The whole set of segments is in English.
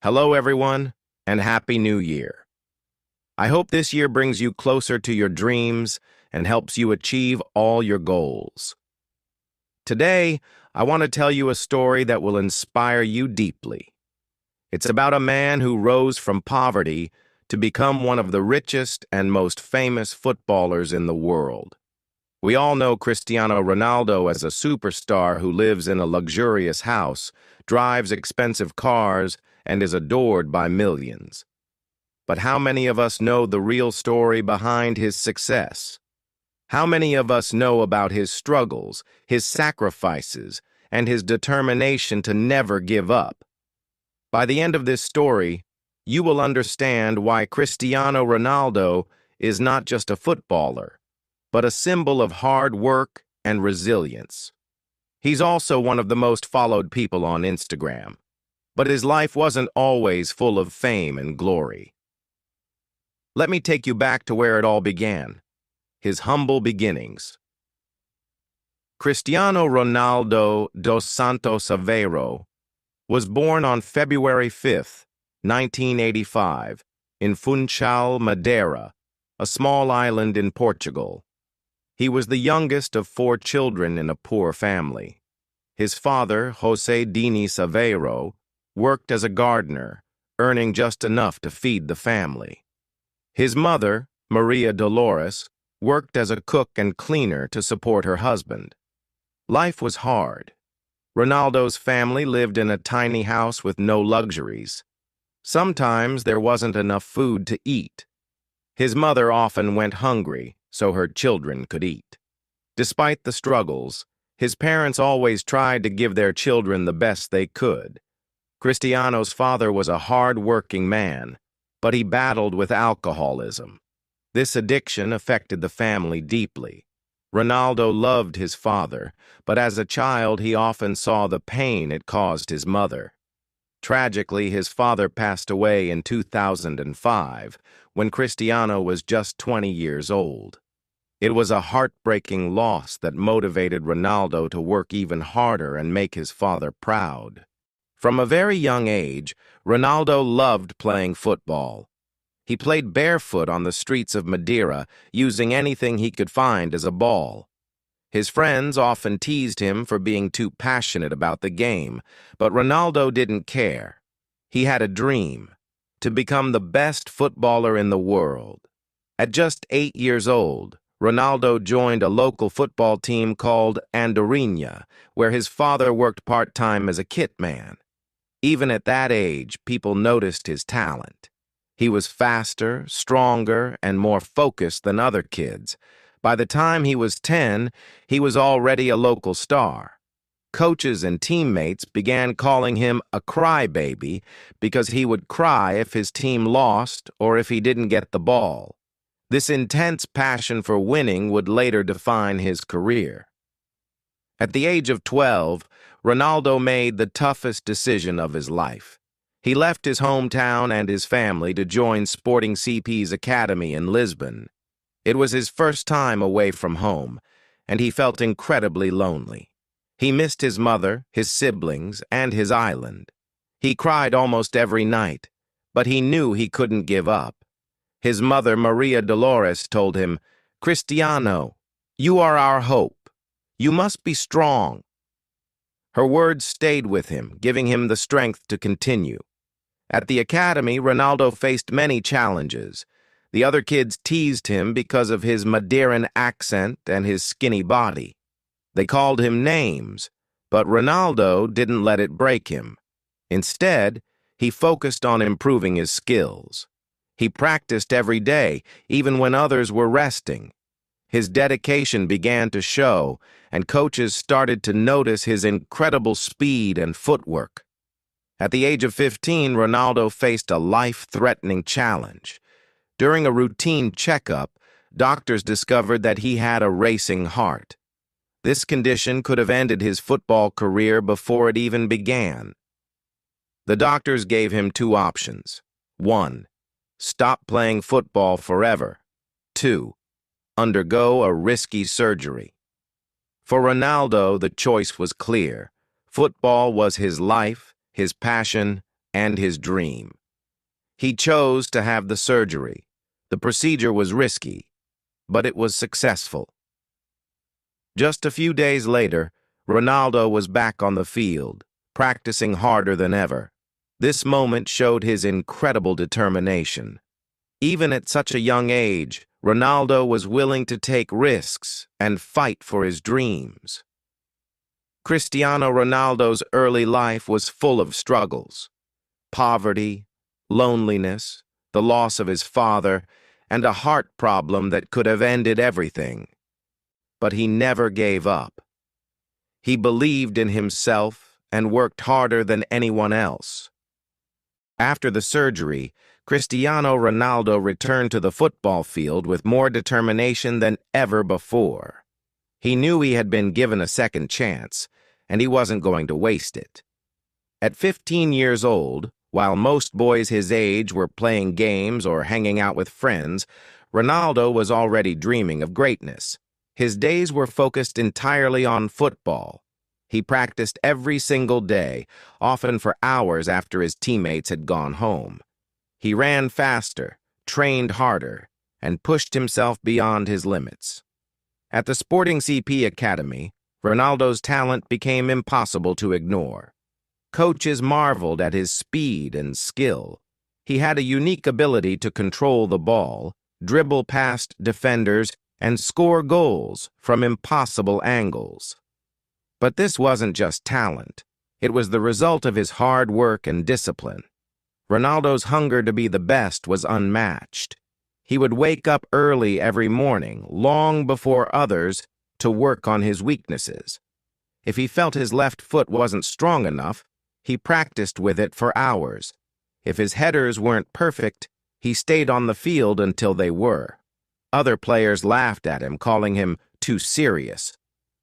Hello, everyone, and Happy New Year. I hope this year brings you closer to your dreams and helps you achieve all your goals. Today, I want to tell you a story that will inspire you deeply. It's about a man who rose from poverty to become one of the richest and most famous footballers in the world. We all know Cristiano Ronaldo as a superstar who lives in a luxurious house, drives expensive cars, and is adored by millions. But how many of us know the real story behind his success? How many of us know about his struggles, his sacrifices, and his determination to never give up? By the end of this story, you will understand why Cristiano Ronaldo is not just a footballer, but a symbol of hard work and resilience. He's also one of the most followed people on Instagram, but his life wasn't always full of fame and glory. Let me take you back to where it all began, his humble beginnings. Cristiano Ronaldo dos Santos Aveiro was born on February 5, 1985, in Funchal, Madeira, a small island in Portugal. He was the youngest of 4 children in a poor family. His father, José Diniz Aveiro, worked as a gardener, earning just enough to feed the family. His mother, Maria Dolores, worked as a cook and cleaner to support her husband. Life was hard. Ronaldo's family lived in a tiny house with no luxuries. Sometimes there wasn't enough food to eat. His mother often went hungry so her children could eat. Despite the struggles, his parents always tried to give their children the best they could. Cristiano's father was a hard-working man, but he battled with alcoholism. This addiction affected the family deeply. Ronaldo loved his father, but as a child he often saw the pain it caused his mother. Tragically, his father passed away in 2005, when Cristiano was just 20 years old. It was a heartbreaking loss that motivated Ronaldo to work even harder and make his father proud. From a very young age, Ronaldo loved playing football. He played barefoot on the streets of Madeira, using anything he could find as a ball. His friends often teased him for being too passionate about the game, but Ronaldo didn't care. He had a dream: to become the best footballer in the world. At just 8 years old, Ronaldo joined a local football team called Andorinha, where his father worked part-time as a kit man. Even at that age, people noticed his talent. He was faster, stronger, and more focused than other kids. By the time he was 10, he was already a local star. Coaches and teammates began calling him a crybaby because he would cry if his team lost or if he didn't get the ball. This intense passion for winning would later define his career. At the age of 12, Ronaldo made the toughest decision of his life. He left his hometown and his family to join Sporting CP's academy in Lisbon. It was his first time away from home, and he felt incredibly lonely. He missed his mother, his siblings, and his island. He cried almost every night, but he knew he couldn't give up. His mother, Maria Dolores, told him, "Cristiano, you are our hope. You must be strong." Her words stayed with him, giving him the strength to continue. At the academy, Ronaldo faced many challenges. The other kids teased him because of his Madeiran accent and his skinny body. They called him names, but Ronaldo didn't let it break him. Instead, he focused on improving his skills. He practiced every day, even when others were resting. His dedication began to show, and coaches started to notice his incredible speed and footwork. At the age of 15, Ronaldo faced a life-threatening challenge. During a routine checkup, doctors discovered that he had a racing heart. This condition could have ended his football career before it even began. The doctors gave him 2 options. 1. Stop playing football forever. 2. Undergo a risky surgery. For Ronaldo, the choice was clear. Football was his life, his passion, and his dream. He chose to have the surgery. The procedure was risky, but it was successful. Just a few days later, Ronaldo was back on the field, practicing harder than ever. This moment showed his incredible determination. Even at such a young age, Ronaldo was willing to take risks and fight for his dreams. Cristiano Ronaldo's early life was full of struggles. Poverty, loneliness, the loss of his father, and a heart problem that could have ended everything. But he never gave up. He believed in himself and worked harder than anyone else. After the surgery, Cristiano Ronaldo returned to the football field with more determination than ever before. He knew he had been given a second chance, and he wasn't going to waste it. At 15 years old, while most boys his age were playing games or hanging out with friends, Ronaldo was already dreaming of greatness. His days were focused entirely on football. He practiced every single day, often for hours after his teammates had gone home. He ran faster, trained harder, and pushed himself beyond his limits. At the Sporting CP Academy, Ronaldo's talent became impossible to ignore. Coaches marveled at his speed and skill. He had a unique ability to control the ball, dribble past defenders, and score goals from impossible angles. But this wasn't just talent. It was the result of his hard work and discipline. Ronaldo's hunger to be the best was unmatched. He would wake up early every morning, long before others, to work on his weaknesses. If he felt his left foot wasn't strong enough, he practiced with it for hours. If his headers weren't perfect, he stayed on the field until they were. Other players laughed at him, calling him too serious.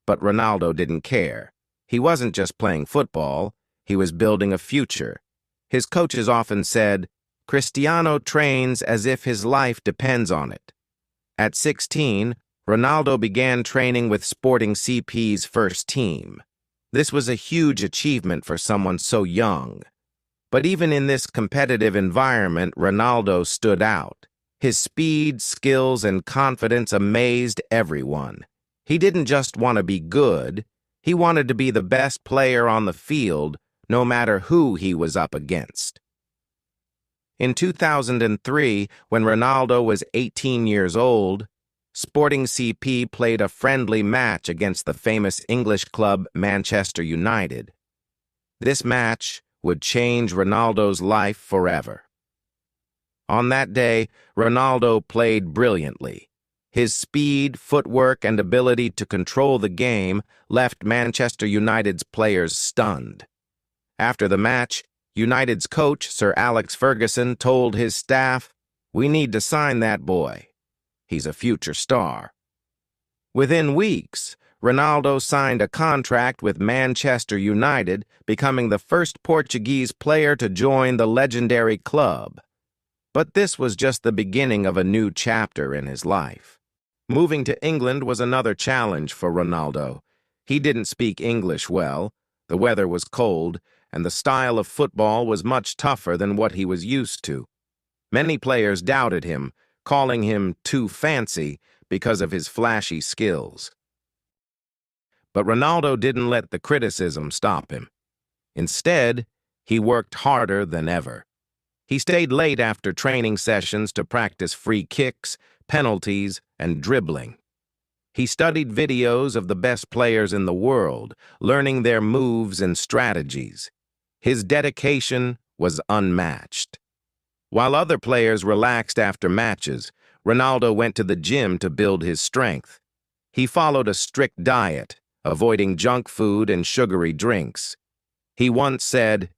But Ronaldo didn't care. He wasn't just playing football, he was building a future. His coaches often said, "Cristiano trains as if his life depends on it." At 16, Ronaldo began training with Sporting CP's first team. This was a huge achievement for someone so young. But even in this competitive environment, Ronaldo stood out. His speed, skills, and confidence amazed everyone. He didn't just want to be good, he wanted to be the best player on the field, no matter who he was up against. In 2003, when Ronaldo was 18 years old, Sporting CP played a friendly match against the famous English club Manchester United. This match would change Ronaldo's life forever. On that day, Ronaldo played brilliantly. His speed, footwork, and ability to control the game left Manchester United's players stunned. After the match, United's coach, Sir Alex Ferguson, told his staff, "We need to sign that boy. He's a future star." Within weeks, Ronaldo signed a contract with Manchester United, becoming the first Portuguese player to join the legendary club. But this was just the beginning of a new chapter in his life. Moving to England was another challenge for Ronaldo. He didn't speak English well, the weather was cold, and the style of football was much tougher than what he was used to. Many players doubted him, calling him too fancy because of his flashy skills. But Ronaldo didn't let the criticism stop him. Instead, he worked harder than ever. He stayed late after training sessions to practice free kicks, penalties, and dribbling. He studied videos of the best players in the world, learning their moves and strategies. His dedication was unmatched. While other players relaxed after matches, Ronaldo went to the gym to build his strength. He followed a strict diet, avoiding junk food and sugary drinks. He once said,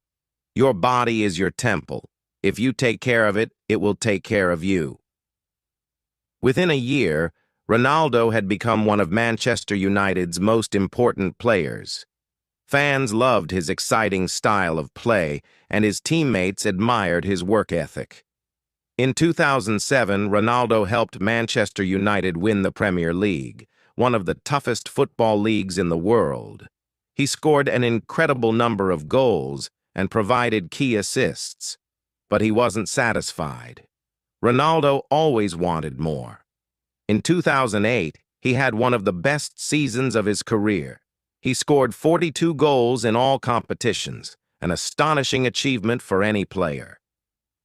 "Your body is your temple. If you take care of it, it will take care of you." Within a year, Ronaldo had become one of Manchester United's most important players. Fans loved his exciting style of play, and his teammates admired his work ethic. In 2007, Ronaldo helped Manchester United win the Premier League, one of the toughest football leagues in the world. He scored an incredible number of goals and provided key assists. But he wasn't satisfied. Ronaldo always wanted more. In 2008, he had one of the best seasons of his career. He scored 42 goals in all competitions, an astonishing achievement for any player.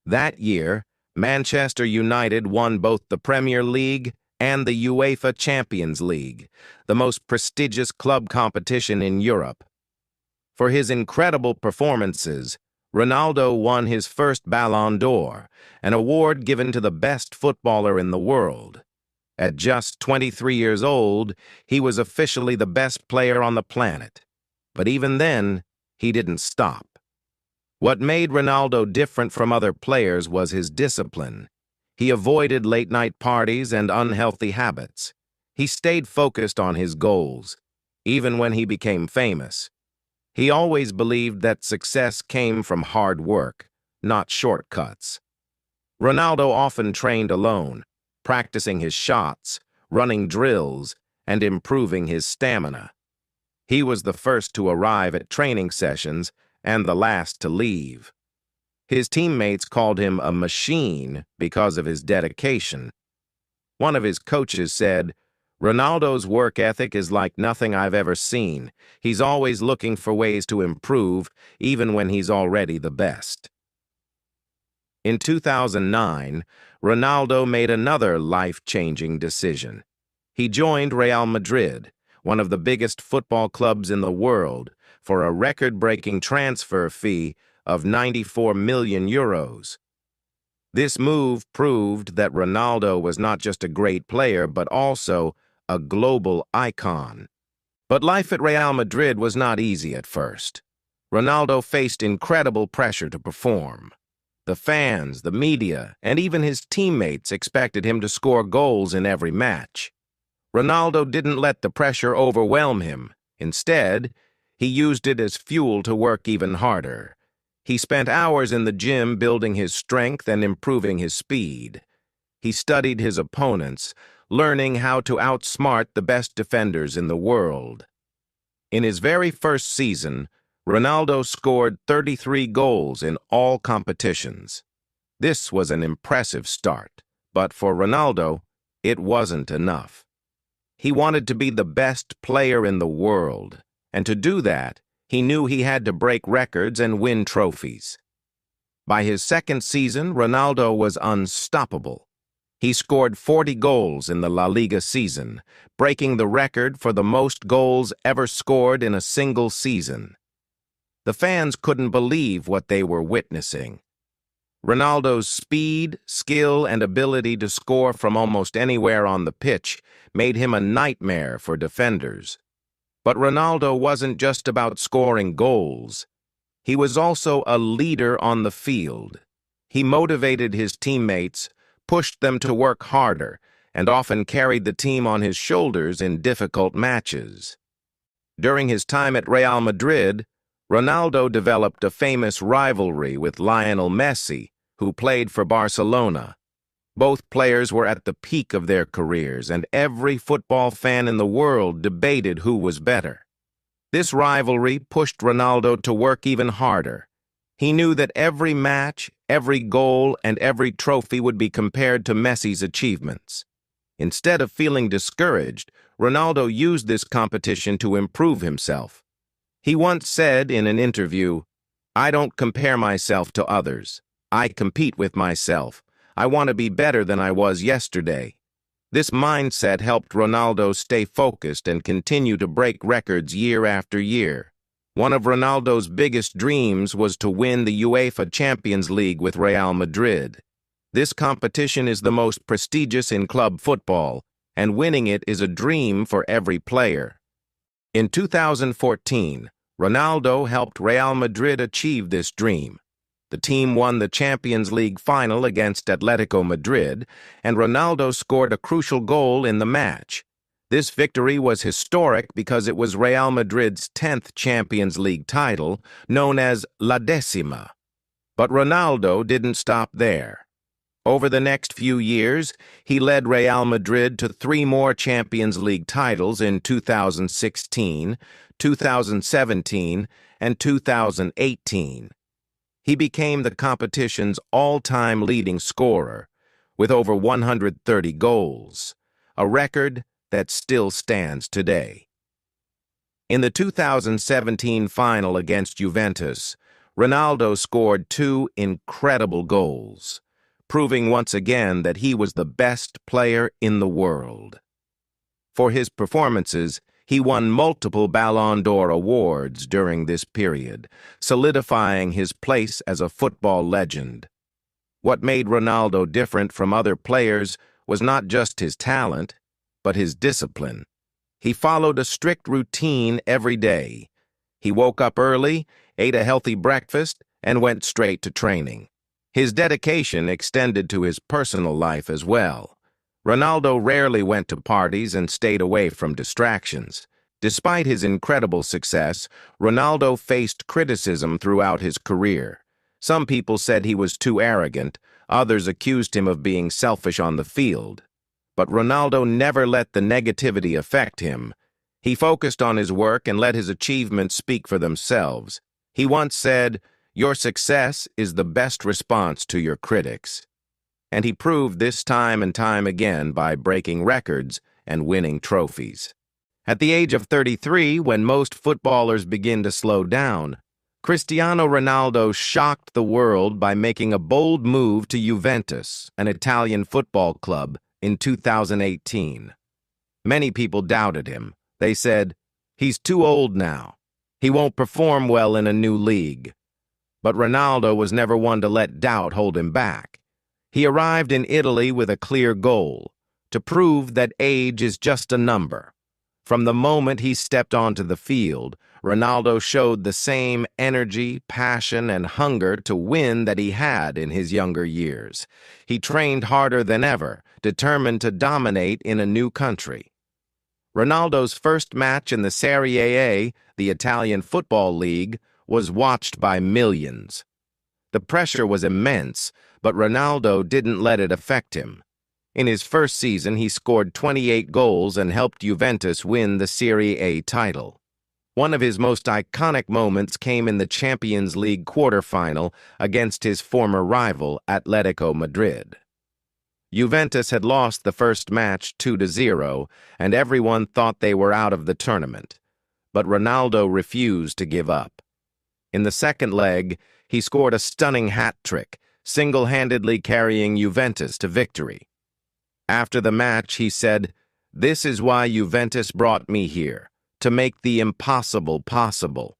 That year, Manchester United won both the Premier League and the UEFA Champions League, the most prestigious club competition in Europe. For his incredible performances, Ronaldo won his first Ballon d'Or, an award given to the best footballer in the world. At just 23 years old, he was officially the best player on the planet. But even then, he didn't stop. What made Ronaldo different from other players was his discipline. He avoided late-night parties and unhealthy habits. He stayed focused on his goals, even when he became famous. He always believed that success came from hard work, not shortcuts. Ronaldo often trained alone, practicing his shots, running drills, and improving his stamina. He was the first to arrive at training sessions and the last to leave. His teammates called him a machine because of his dedication. One of his coaches said, "Ronaldo's work ethic is like nothing I've ever seen. He's always looking for ways to improve, even when he's already the best." In 2009, Ronaldo made another life-changing decision. He joined Real Madrid, one of the biggest football clubs in the world, for a record-breaking transfer fee of 94 million euros. This move proved that Ronaldo was not just a great player, but also a global icon. But life at Real Madrid was not easy at first. Ronaldo faced incredible pressure to perform. The fans, the media, and even his teammates expected him to score goals in every match. Ronaldo didn't let the pressure overwhelm him. Instead, he used it as fuel to work even harder. He spent hours in the gym building his strength and improving his speed. He studied his opponents, learning how to outsmart the best defenders in the world. In his very first season, Ronaldo scored 33 goals in all competitions. This was an impressive start, but for Ronaldo, it wasn't enough. He wanted to be the best player in the world, and to do that, he knew he had to break records and win trophies. By his second season, Ronaldo was unstoppable. He scored 40 goals in the La Liga season, breaking the record for the most goals ever scored in a single season. The fans couldn't believe what they were witnessing. Ronaldo's speed, skill, and ability to score from almost anywhere on the pitch made him a nightmare for defenders. But Ronaldo wasn't just about scoring goals. He was also a leader on the field. He motivated his teammates, pushed them to work harder, and often carried the team on his shoulders in difficult matches. During his time at Real Madrid, Ronaldo developed a famous rivalry with Lionel Messi, who played for Barcelona. Both players were at the peak of their careers, and every football fan in the world debated who was better. This rivalry pushed Ronaldo to work even harder. He knew that every match, every goal, and every trophy would be compared to Messi's achievements. Instead of feeling discouraged, Ronaldo used this competition to improve himself. He once said in an interview, "I don't compare myself to others. I compete with myself. I want to be better than I was yesterday." This mindset helped Ronaldo stay focused and continue to break records year after year. One of Ronaldo's biggest dreams was to win the UEFA Champions League with Real Madrid. This competition is the most prestigious in club football, and winning it is a dream for every player. In 2014, Ronaldo helped Real Madrid achieve this dream. The team won the Champions League final against Atletico Madrid, and Ronaldo scored a crucial goal in the match. This victory was historic because it was Real Madrid's 10th Champions League title, known as La Décima. But Ronaldo didn't stop there. Over the next few years, he led Real Madrid to 3 more Champions League titles in 2016, 2017, and 2018. He became the competition's all-time leading scorer, with over 130 goals, a record that still stands today. In the 2017 final against Juventus, Ronaldo scored two incredible goals, proving once again that he was the best player in the world. For his performances, he won multiple Ballon d'Or awards during this period, solidifying his place as a football legend. What made Ronaldo different from other players was not just his talent, but his discipline. He followed a strict routine every day. He woke up early, ate a healthy breakfast, and went straight to training. His dedication extended to his personal life as well. Ronaldo rarely went to parties and stayed away from distractions. Despite his incredible success, Ronaldo faced criticism throughout his career. Some people said he was too arrogant, others accused him of being selfish on the field. But Ronaldo never let the negativity affect him. He focused on his work and let his achievements speak for themselves. He once said, "Your success is the best response to your critics." And he proved this time and time again by breaking records and winning trophies. At the age of 33, when most footballers begin to slow down, Cristiano Ronaldo shocked the world by making a bold move to Juventus, an Italian football club, in 2018. Many people doubted him. They said, "He's too old now. He won't perform well in a new league." But Ronaldo was never one to let doubt hold him back. He arrived in Italy with a clear goal, to prove that age is just a number. From the moment he stepped onto the field, Ronaldo showed the same energy, passion, and hunger to win that he had in his younger years. He trained harder than ever, determined to dominate in a new country. Ronaldo's first match in the Serie A, the Italian Football League, was watched by millions. The pressure was immense, but Ronaldo didn't let it affect him. In his first season, he scored 28 goals and helped Juventus win the Serie A title. One of his most iconic moments came in the Champions League quarterfinal against his former rival, Atletico Madrid. Juventus had lost the first match 2-0, and everyone thought they were out of the tournament. But Ronaldo refused to give up. In the second leg, he scored a stunning hat-trick, single-handedly carrying Juventus to victory. After the match, he said, "This is why Juventus brought me here, to make the impossible possible."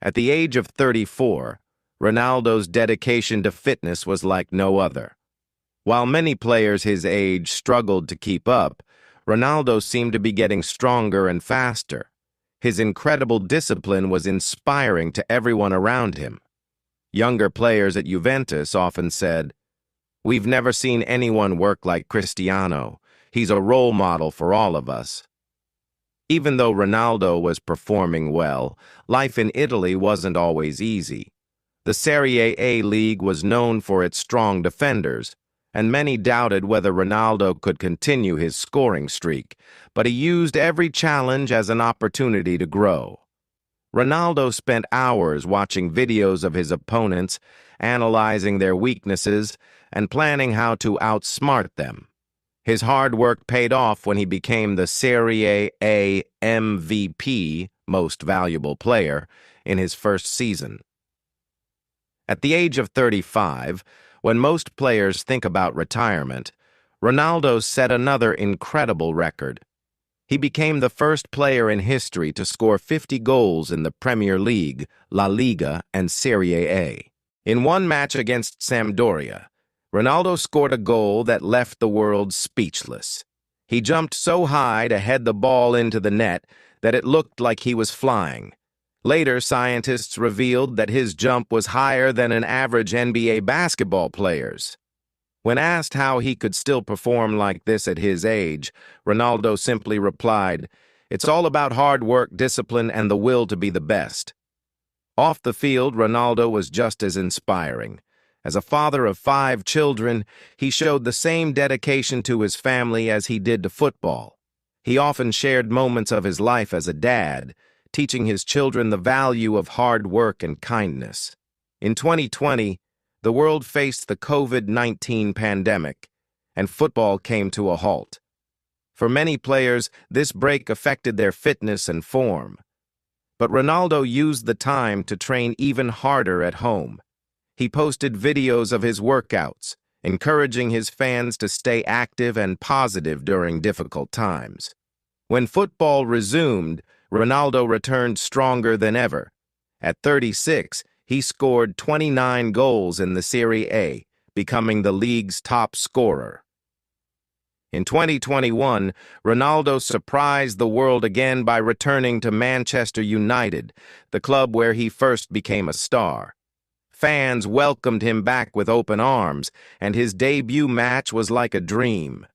At the age of 34, Ronaldo's dedication to fitness was like no other. While many players his age struggled to keep up, Ronaldo seemed to be getting stronger and faster. His incredible discipline was inspiring to everyone around him. Younger players at Juventus often said, "We've never seen anyone work like Cristiano. He's a role model for all of us." Even though Ronaldo was performing well, life in Italy wasn't always easy. The Serie A league was known for its strong defenders, and many doubted whether Ronaldo could continue his scoring streak, but he used every challenge as an opportunity to grow. Ronaldo spent hours watching videos of his opponents, analyzing their weaknesses, and planning how to outsmart them. His hard work paid off when he became the Serie A MVP, most valuable player, in his first season. At the age of 35, when most players think about retirement, Ronaldo set another incredible record. He became the first player in history to score 50 goals in the Premier League, La Liga, and Serie A. In one match against Sampdoria, Ronaldo scored a goal that left the world speechless. He jumped so high to head the ball into the net that it looked like he was flying. Later, scientists revealed that his jump was higher than an average NBA basketball player's. When asked how he could still perform like this at his age, Ronaldo simply replied, "It's all about hard work, discipline, and the will to be the best." Off the field, Ronaldo was just as inspiring. As a father of 5 children, he showed the same dedication to his family as he did to football. He often shared moments of his life as a dad, teaching his children the value of hard work and kindness. In 2020, the world faced the COVID-19 pandemic, and football came to a halt. For many players, this break affected their fitness and form. But Ronaldo used the time to train even harder at home. He posted videos of his workouts, encouraging his fans to stay active and positive during difficult times. When football resumed, Ronaldo returned stronger than ever. At 36, he scored 29 goals in the Serie A, becoming the league's top scorer. In 2021, Ronaldo surprised the world again by returning to Manchester United, the club where he first became a star. Fans welcomed him back with open arms, and his debut match was like a dream.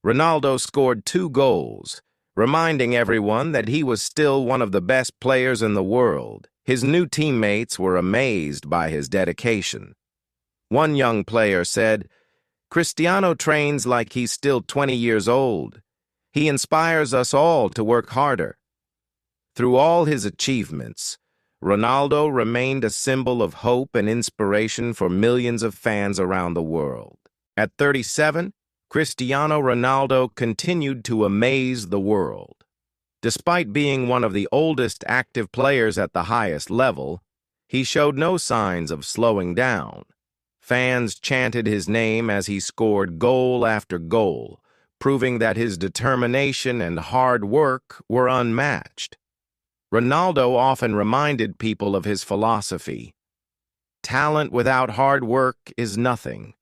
Ronaldo scored 2 goals, reminding everyone that he was still one of the best players in the world. His new teammates were amazed by his dedication. One young player said, "Cristiano trains like he's still 20 years old. He inspires us all to work harder." Through all his achievements, Ronaldo remained a symbol of hope and inspiration for millions of fans around the world. At 37, Cristiano Ronaldo continued to amaze the world. Despite being one of the oldest active players at the highest level, he showed no signs of slowing down. Fans chanted his name as he scored goal after goal, proving that his determination and hard work were unmatched. Ronaldo often reminded people of his philosophy. Talent without hard work is nothing.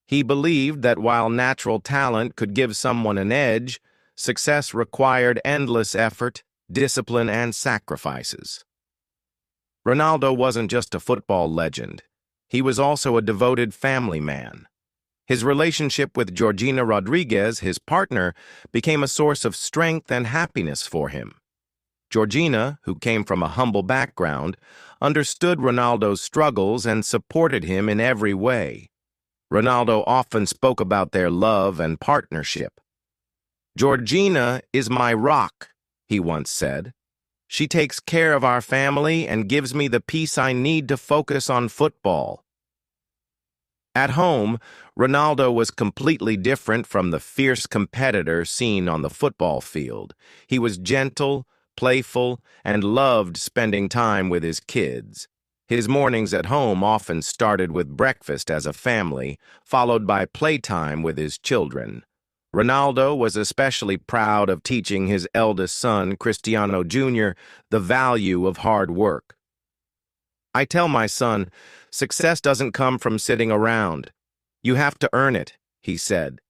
He believed that while natural talent could give someone an edge, success required endless effort, discipline, and sacrifices. Ronaldo wasn't just a football legend. He was also a devoted family man. His relationship with Georgina Rodriguez, his partner, became a source of strength and happiness for him. Georgina, who came from a humble background, understood Ronaldo's struggles and supported him in every way. Ronaldo often spoke about their love and partnership. "Georgina is my rock," he once said. "She takes care of our family and gives me the peace I need to focus on football." At home, Ronaldo was completely different from the fierce competitor seen on the football field. He was gentle, playful, and loved spending time with his kids. His mornings at home often started with breakfast as a family, followed by playtime with his children. Ronaldo was especially proud of teaching his eldest son, Cristiano Jr., the value of hard work. "I tell my son, success doesn't come from sitting around. You have to earn it," he said.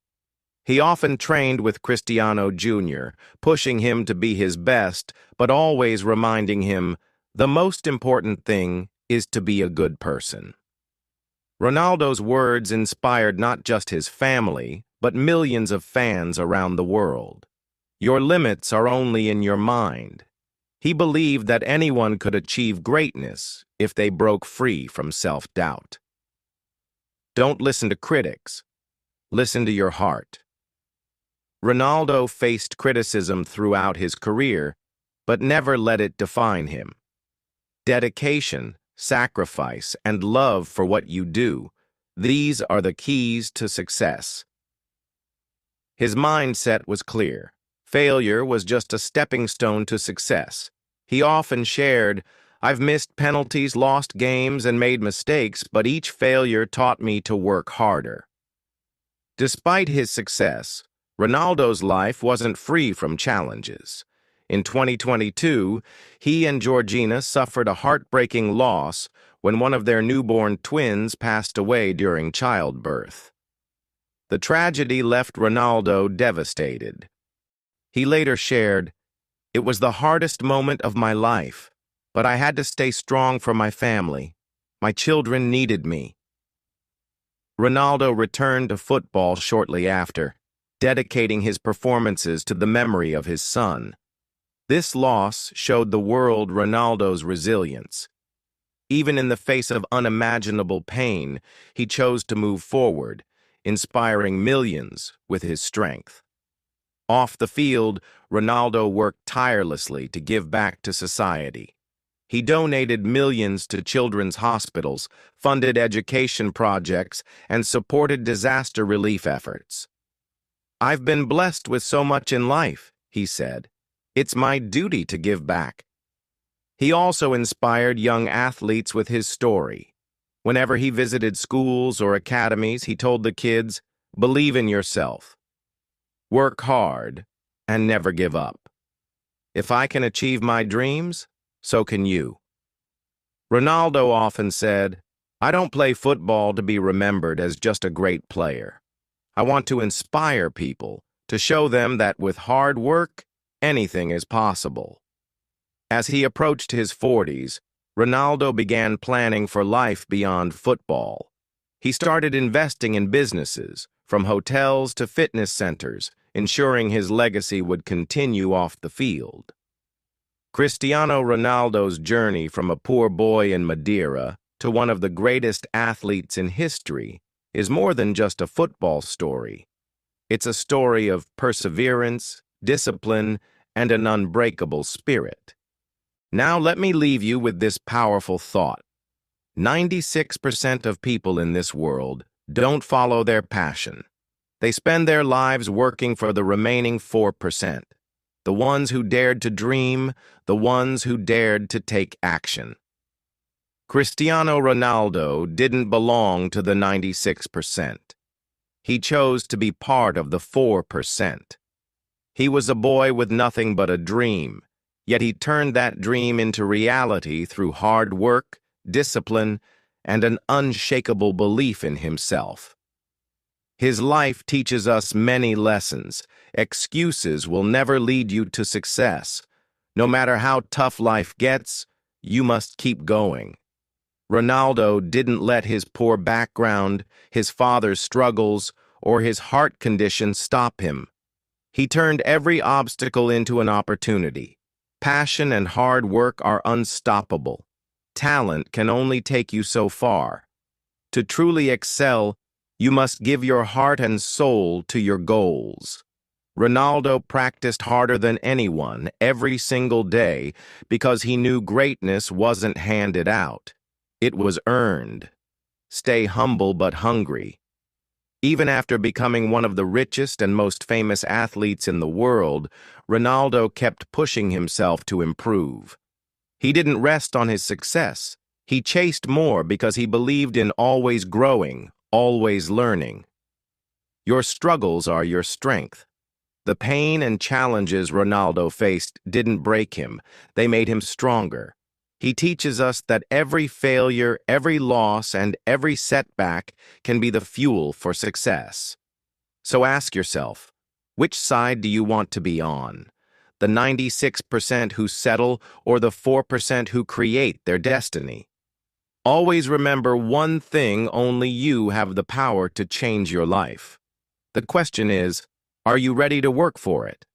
He often trained with Cristiano Jr., pushing him to be his best, but always reminding him, "The most important thing is to be a good person." Ronaldo's words inspired not just his family, but millions of fans around the world. Your limits are only in your mind. He believed that anyone could achieve greatness if they broke free from self-doubt. Don't listen to critics. Listen to your heart. Ronaldo faced criticism throughout his career, but never let it define him. Dedication, sacrifice, and love for what you do, these are the keys to success. His mindset was clear. Failure was just a stepping stone to success. He often shared, "I've missed penalties, lost games, and made mistakes, but each failure taught me to work harder." Despite his success, Ronaldo's life wasn't free from challenges. In 2022, he and Georgina suffered a heartbreaking loss when one of their newborn twins passed away during childbirth. The tragedy left Ronaldo devastated. He later shared, "It was the hardest moment of my life, but I had to stay strong for my family. My children needed me." Ronaldo returned to football shortly after, dedicating his performances to the memory of his son. This loss showed the world Ronaldo's resilience. Even in the face of unimaginable pain, he chose to move forward, inspiring millions with his strength. Off the field, Ronaldo worked tirelessly to give back to society. He donated millions to children's hospitals, funded education projects, and supported disaster relief efforts. "I've been blessed with so much in life," he said. "It's my duty to give back." He also inspired young athletes with his story. Whenever he visited schools or academies, he told the kids, "Believe in yourself. Work hard and never give up. If I can achieve my dreams, so can you." Ronaldo often said, "I don't play football to be remembered as just a great player. I want to inspire people, to show them that with hard work, anything is possible." As he approached his 40s, Ronaldo began planning for life beyond football. He started investing in businesses, from hotels to fitness centers, ensuring his legacy would continue off the field. Cristiano Ronaldo's journey from a poor boy in Madeira to one of the greatest athletes in history is more than just a football story. It's a story of perseverance, discipline, and an unbreakable spirit. Now let me leave you with this powerful thought. 96% of people in this world don't follow their passion. They spend their lives working for the remaining 4%. The ones who dared to dream, the ones who dared to take action. Cristiano Ronaldo didn't belong to the 96%. He chose to be part of the 4%. He was a boy with nothing but a dream, yet he turned that dream into reality through hard work, discipline, and an unshakable belief in himself. His life teaches us many lessons. Excuses will never lead you to success. No matter how tough life gets, you must keep going. Ronaldo didn't let his poor background, his father's struggles, or his heart condition stop him. He turned every obstacle into an opportunity. Passion and hard work are unstoppable. Talent can only take you so far. To truly excel, you must give your heart and soul to your goals. Ronaldo practiced harder than anyone every single day because he knew greatness wasn't handed out. It was earned. Stay humble but hungry. Even after becoming one of the richest and most famous athletes in the world, Ronaldo kept pushing himself to improve. He didn't rest on his success. He chased more because he believed in always growing, always learning. Your struggles are your strength. The pain and challenges Ronaldo faced didn't break him. They made him stronger. He teaches us that every failure, every loss, and every setback can be the fuel for success. So ask yourself, which side do you want to be on? The 96% who settle or the 4% who create their destiny? Always remember one thing: only you have the power to change your life. The question is, are you ready to work for it?